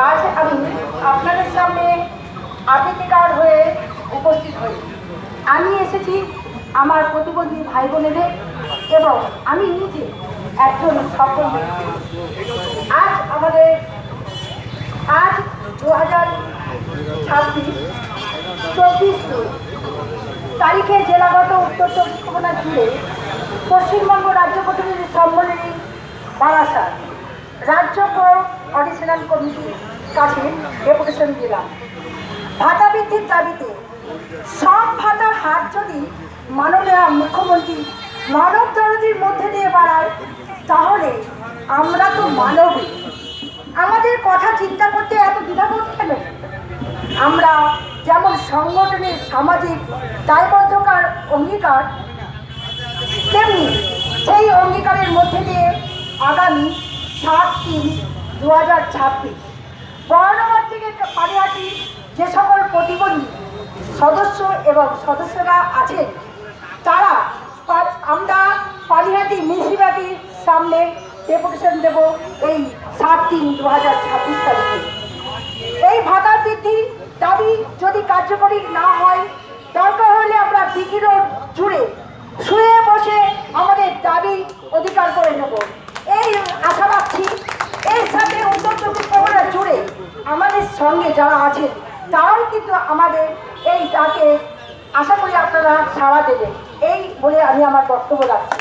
আজ আমি আপনাদের সামনে আবেদনকার হয়ে উপস্থিত হই। আমি এসেছি আমার প্রতিবন্ধী ভাই বোনেদের এবং আমি নিজে একজন সফল ব্যক্তি। আজ 2026 তারিখে জেলাগত উত্তর চব্বিশ পরগনা জুড়ে পশ্চিমবঙ্গ রাজ্য প্রতিনিধি সম্মেলনী বারাসাত রাজ্য অডিশনাল কমিটির কাছে ডেপুটেশন দিলাম। ভাতা বৃদ্ধির দাবিতে সব ভাতার হার যদি মাননীয় মুখ্যমন্ত্রী মানব দরদির মধ্যে দিয়ে বাড়ায়, তাহলে আমরা তো মানবই। আমাদের কথা চিন্তা করতে এত দ্বিধাবোধ কেন? আমরা যেমন সংগঠনের সামাজিক দায়বদ্ধতার অঙ্গীকার, তেমনি সেই অঙ্গীকারের মধ্যে দিয়ে আগামী 7/3/2026 বর্ণবাদ থেকে পানিহাটি যে সকল প্রতিবন্ধী সদস্য এবং সদস্যরা আছেন, তারা আমরা পানিহাটি মিউনিসিপ্যালিটির সামনে ডেপুটেশন দেব এই 7/3/2026 তারিখে। এই ভাতা বৃদ্ধি দাবি যদি কার্যকরী না হয়, দরকার হলে আমরা বিকি রোড জুড়ে শুয়ে বসে আমাদের দাবি অধিকার করে নেব, এই আশা রাখছি। এর সাথে উত্তর চব্বিশ পরগনা জুড়ে আমাদের সঙ্গে যারা আছেন তারাও কিন্তু আমাদের এই ডাকে আশা করি আপনারা সাড়া দেবেন। এই বলে আমি আমার বক্তব্য রাখছি।